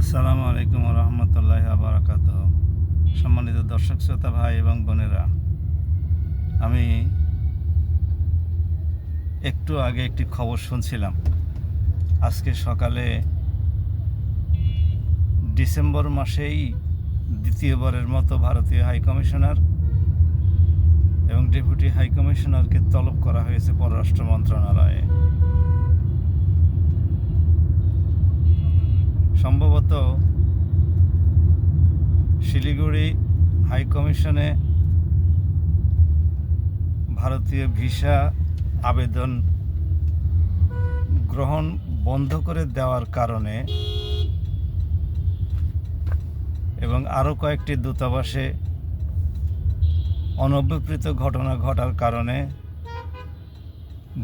আসসালামু আলাইকুম রহমতুল্লাহ বারাকাত। সম্মানিত দর্শক শ্রোতা ভাই এবং বোনেরা, আমি একটু আগে একটি খবর শুনছিলাম। আজকে সকালে ডিসেম্বর মাসেই দ্বিতীয়বারের মতো ভারতীয় হাইকমিশনার এবং ডেপুটি হাইকমিশনারকে তলব করা হয়েছে পররাষ্ট্র মন্ত্রণালয়ে। সম্ভবত শিলিগুড়ি হাইকমিশনে ভারতীয় ভিসা আবেদন গ্রহণ বন্ধ করে দেওয়ার কারণে এবং আরও কয়েকটি দূতাবাসে অনভিপ্রেত ঘটনা ঘটার কারণে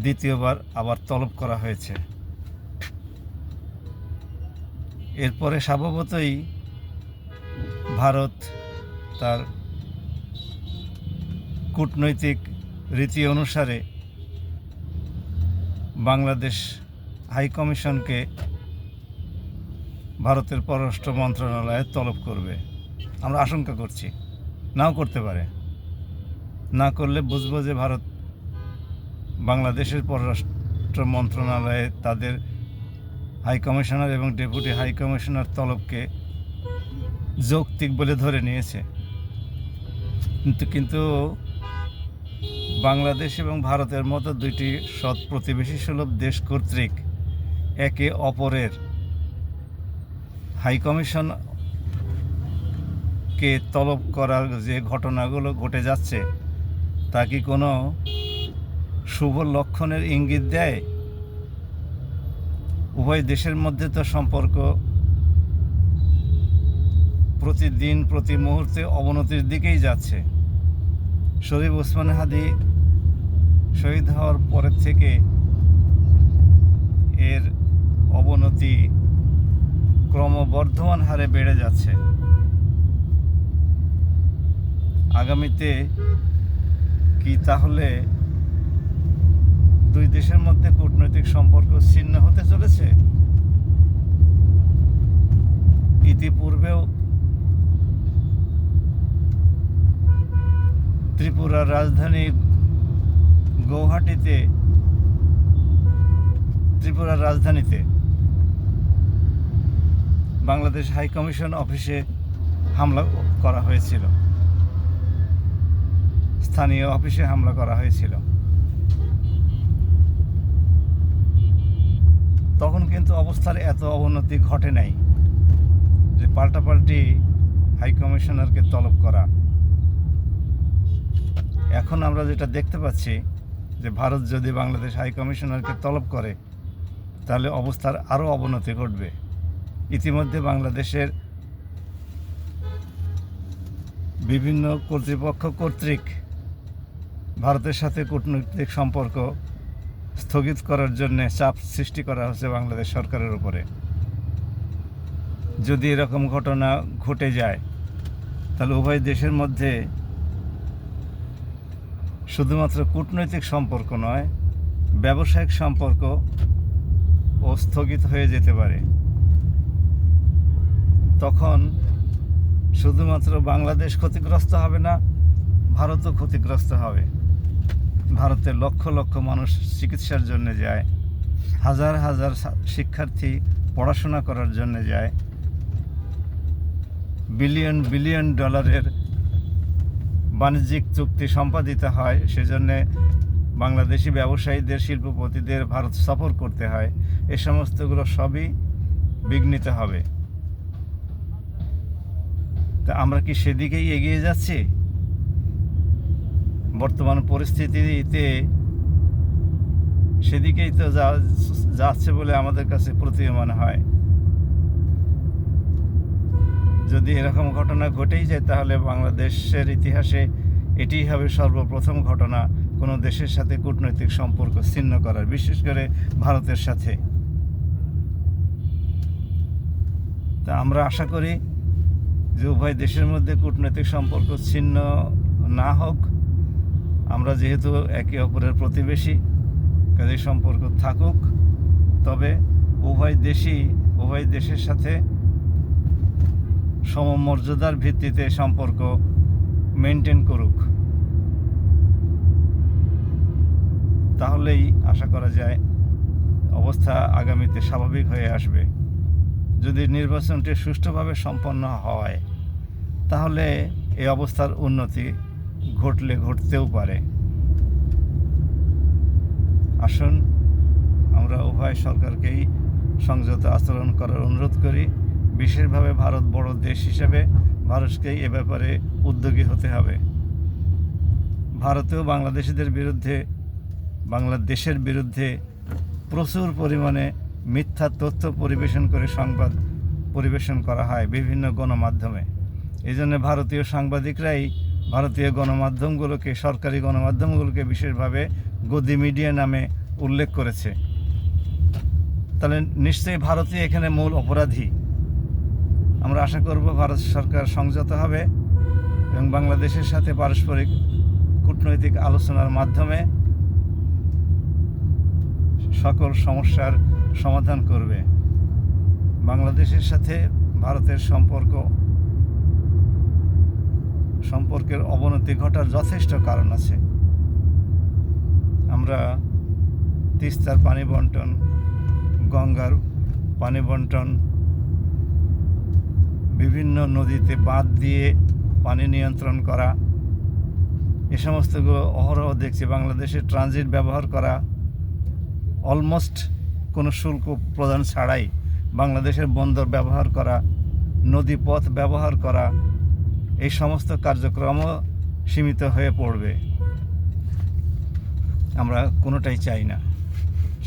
দ্বিতীয়বার আবার তলব করা হয়েছে। এরপরে স্বভাবতই ভারত তার কূটনৈতিক রীতি অনুসারে বাংলাদেশ হাইকমিশনকে ভারতের পররাষ্ট্র মন্ত্রণালয়ে তলব করবে। আমরা আশঙ্কা করছি, নাও করতে পারে। না করলে বুঝবো যে ভারত বাংলাদেশের পররাষ্ট্র মন্ত্রণালয়ে তাদের হাইকমিশনার এবং ডেপুটি হাইকমিশনার তলবকে যৌক্তিক বলে ধরে নিয়েছে। কিন্তু বাংলাদেশ এবং ভারতের মতো দুইটি সৎ প্রতিবেশী সুলভ দেশ কর্তৃক একে অপরের হাইকমিশনকে তলব করার যে ঘটনাগুলো ঘটে যাচ্ছে, তা কি কোনো শুভ লক্ষণের ইঙ্গিত দেয়? উভয় দেশের মধ্যে তো সম্পর্ক প্রতিদিন প্রতি মুহূর্তে অবনতির দিকেই যাচ্ছে। শরীফ ওসমান হাদি শহীদ হওয়ার পরের থেকে এর অবনতি ক্রমবর্ধমান হারে বেড়ে যাচ্ছে। আগামীতে কি তাহলে দুই দেশের মধ্যে কূটনৈতিক সম্পর্ক ছিন্ন হতে চলেছে? ইতিপূর্বেও ত্রিপুরার রাজধানী ত্রিপুরার রাজধানীতে বাংলাদেশ হাইকমিশন অফিসে হামলা করা হয়েছিল, স্থানীয় অফিসে হামলা করা হয়েছিল। তখন কিন্তু অবস্থার এত অবনতি ঘটে নাই যে পাল্টাপাল্টি হাইকমিশনারকে তলব করা। এখন আমরা যেটা দেখতে পাচ্ছি যে ভারত যদি বাংলাদেশ হাইকমিশনারকে তলব করে তাহলে অবস্থার আরও অবনতি ঘটবে। ইতিমধ্যে বাংলাদেশের বিভিন্ন কর্তৃপক্ষ কর্তৃক ভারতের সাথে কূটনৈতিক সম্পর্ক স্থগিত করার জন্য চাপ সৃষ্টি করা হচ্ছে বাংলাদেশ সরকারের উপরে। যদি এরকম ঘটনা ঘটে যায় তাহলে উভয় দেশের মধ্যে শুধুমাত্র কূটনৈতিক সম্পর্ক নয়, ব্যবসায়িক সম্পর্ক ও স্থগিত হয়ে যেতে পারে। তখন শুধুমাত্র বাংলাদেশ ক্ষতিগ্রস্ত হবে না, ভারতও ক্ষতিগ্রস্ত হবে। ভারতের লক্ষ লক্ষ মানুষ চিকিৎসার জন্য যায়, হাজার হাজার শিক্ষার্থী পড়াশোনা করার জন্য যায়, বিলিয়ন বিলিয়ন ডলারের বাণিজ্যিক চুক্তি সম্পাদিত হয়। সেজন্য বাংলাদেশি ব্যবসায়ীদের, শিল্পপতিদের ভারত সফর করতে হয়। এ সমস্তগুলো সবই বিঘ্নিত হবে। তা আমরা কি সেদিকেই এগিয়ে যাচ্ছি? বর্তমান পরিস্থিতিতে সেদিকেই তো যাচ্ছে বলে আমাদের কাছে প্রতীয়মান হয়। যদি এরকম ঘটনা ঘটেই যায় তাহলে বাংলাদেশের ইতিহাসে এটিই হবে সর্বপ্রথম ঘটনা কোনো দেশের সাথে কূটনৈতিক সম্পর্ক ছিন্ন করার, বিশেষ করে ভারতের সাথে। তা আমরা আশা করি যে উভয় দেশের মধ্যে কূটনৈতিক সম্পর্ক ছিন্ন না হোক। আমরা যেহেতু একে অপরের প্রতিবেশী, কাজেই সম্পর্ক থাকুক, তবে উভয় দেশের সাথে সমমর্যাদার ভিত্তিতে সম্পর্ক মেনটেন করুক, তাহলেই আশা করা যায় অবস্থা আগামীতে স্বাভাবিক হয়ে আসবে। যদি নির্বাচনটি সুষ্ঠুভাবে সম্পন্ন হয় তাহলে এই অবস্থার উন্নতি ঘটতেও পারে। আসুন আমরা উভয় সরকারকেই সংযত আচরণ করার অনুরোধ করি। বিশেষভাবে ভারত বড় দেশ হিসেবে ভারতকেই এ ব্যাপারে উদ্যোগী হতে হবে। ভারতেও বাংলাদেশের বিরুদ্ধে প্রচুর পরিমাণে মিথ্যা তথ্য পরিবেশন করে সংবাদ পরিবেশন করা হয় বিভিন্ন গণমাধ্যমে। এই জন্য ভারতীয় সাংবাদিকরাই ভারতীয় গণমাধ্যমগুলোকে, সরকারি গণমাধ্যমগুলোকে বিশেষভাবে গদি মিডিয়া নামে উল্লেখ করেছে। তাহলে নিশ্চয়ই ভারতই এখানে মূল অপরাধী। আমরা আশা করব ভারত সরকার সংযত হবে এবং বাংলাদেশের সাথে পারস্পরিক কূটনৈতিক আলোচনার মাধ্যমে সকল সমস্যার সমাধান করবে। বাংলাদেশের সাথে ভারতের সম্পর্কের অবনতি ঘটার যথেষ্ট কারণ আছে। আমরা তিস্তার পানি বন্টন, গঙ্গার পানি বন্টন, বিভিন্ন নদীতে বাঁধ দিয়ে পানি নিয়ন্ত্রণ করা, এ সমস্তগুলো অহরহ দেখছি। বাংলাদেশের ট্রানজিট ব্যবহার করা, অলমোস্ট কোনো শুল্ক প্রদান ছাড়াই বাংলাদেশের বন্দর ব্যবহার করা, নদীপথ ব্যবহার করা, এই সমস্ত কার্যক্রমও সীমিত হয়ে পড়বে। আমরা কোনোটাই চাই না।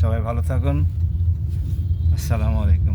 সবাই ভালো থাকুন। আসসালামু আলাইকুম।